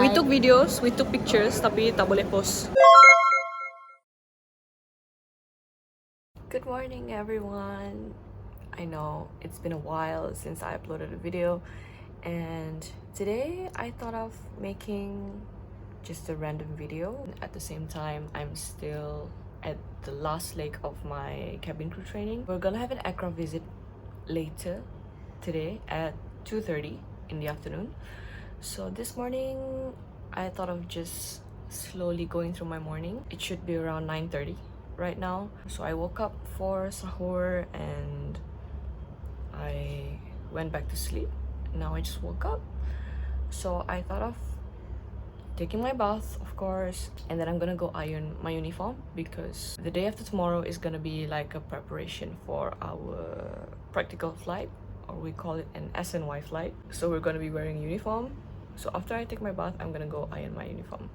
We took videos, we took pictures, tapi tak boleh post. Good morning everyone. I know it's been a while since I uploaded a video, and today I thought of making just a random video. At the same time, I'm still at the last leg of my cabin crew training. We're gonna have an aircraft visit later today at 2:30 in the afternoon. So this morning I thought of just slowly going through my morning. It should be around 9:30 right now. So I woke up for sahur and I went back to sleep. Now I just woke up. So I thought of taking my bath, of course, and then I'm gonna go iron my uniform because the day after tomorrow is gonna be like a preparation for our practical flight, or we call it an SNY flight. So we're gonna be wearing a uniform. So after I take my bath, I'm gonna go iron my uniform.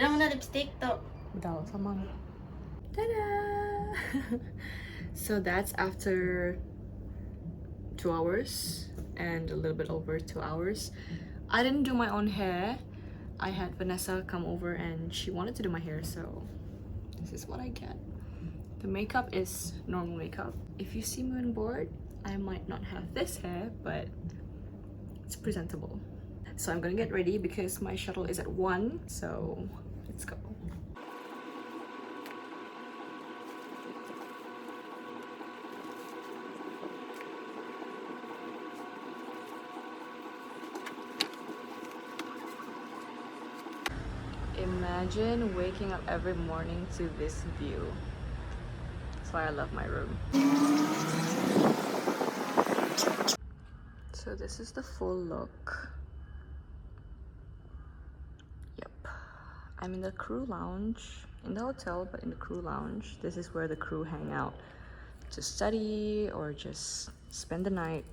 Dah mana lipstick tu? Udah sama. Ta-da! So that's after 2 hours and a little bit over 2 hours. I didn't do my own hair. I had Vanessa come over and she wanted to do my hair, so this is what I get. The makeup is normal makeup. If you see me on board, I might not have this hair, but it's presentable. So I'm gonna get ready because my shuttle is at 1, so let's go. Imagine waking up every morning to this view. That's why I love my room. So this is the full look. I'm in the crew lounge, in the hotel, but in the crew lounge. This is where the crew hang out to study or just spend the night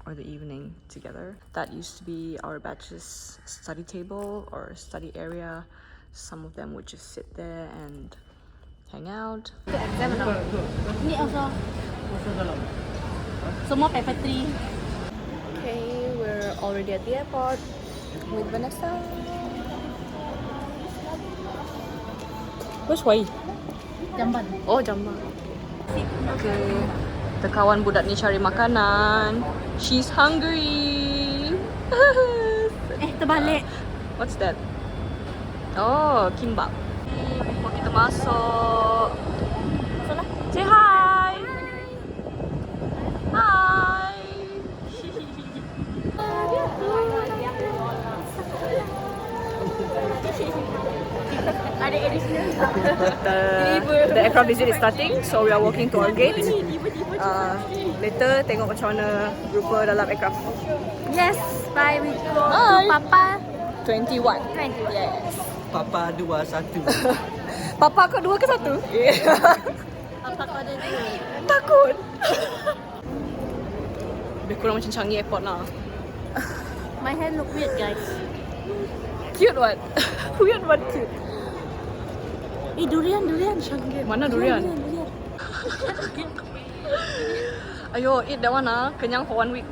or the evening together. That used to be our batch's study table or study area. Some of them would just sit there and hang out. Ni also. Semua paper 3. Okay, we're already at the airport with Vanessa. Where's Wai? Jamban. Oh, Jamban. Okay, the kawan budak ni cari makanan. She's hungry. Terbalik. What's that? Oh, kimbap. Before kita masuk. Masuklah. Say hi. Hi. Ada additional. The aircraft visit is starting, so we are walking to our gate. Later, tengok macam mana rupa dalam aircraft. Yes, bye. We go Bye. to Papa 21. 20. Yes. Papa 21. Papa kau 2 ke 1? Papa kau ada 2. Takut. Lebih kurang macam Changi Airport lah. My hair look weird, guys. Cute what? Weird what cute? Durian. Changi. Mana durian? Ayo, eat that one ah. Kenyang for 1 week.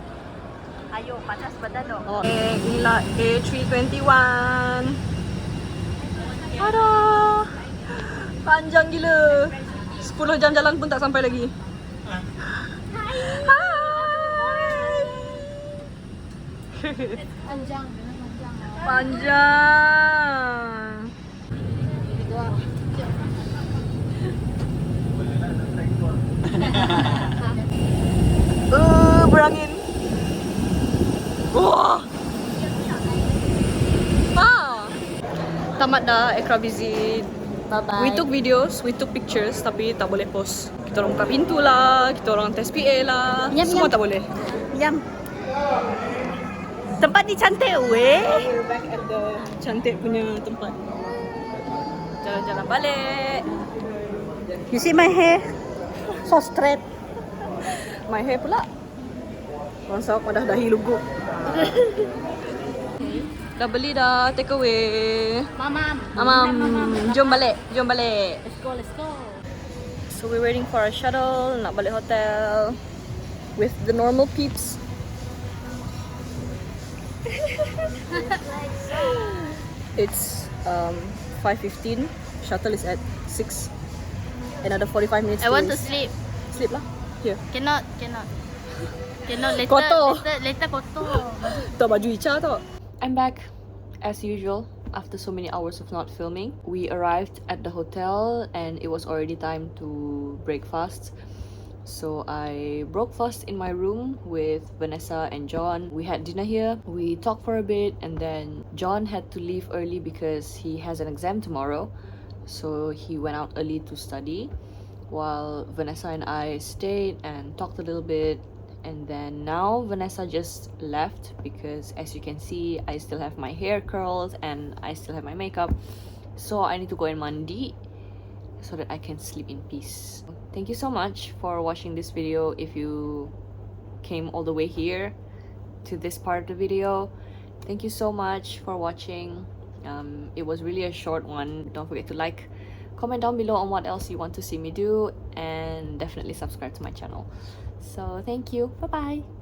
Ayo, panas badan dong. Oh. Inilah A321. Ada. Panjang gila. 10 jam jalan pun tak sampai lagi. Panjang. Panjang. Berangin. Wah. Tamat dah aircraft visit. Bye-bye. We took videos, we took pictures, tapi tak boleh post. Kita orang buka pintu lah, kita orang test PA lah, semua tak boleh. Yum. Tempat ni cantik weh. We're back at the cantik punya tempat. Jalan-jalan balik. You see my hair? So straight. My hair pula. Orang sawak dah dahi lugu. Dah beli dah, take away. Mamam. Jom balik, jom balik. Let's go, let's go. So we're waiting for our shuttle, nak balik hotel with the normal peeps. It's 5:15. Shuttle is at 6. Another 45 minutes. I want to sleep. Sleep lah. Here. Cannot. Cannot later. Kotor. Later kotor. Tak baju Icha tau. I'm back as usual after so many hours of not filming. We arrived at the hotel and it was already time to break fast. So I broke fast in my room with Vanessa and John. We had dinner here. We talked for a bit and then John had to leave early because he has an exam tomorrow. So he went out early to study while Vanessa and I stayed and talked a little bit. And then now Vanessa just left because as you can see I still have my hair curled and I still have my makeup, so I need to go and mandi so that I can sleep in peace. Thank you so much for watching this video. If you came all the way here to this part of the video, thank you so much for watching. It was really a short one. Don't forget to like, comment down below on what else you want to see me do, and definitely subscribe to my channel. So thank you. Bye bye.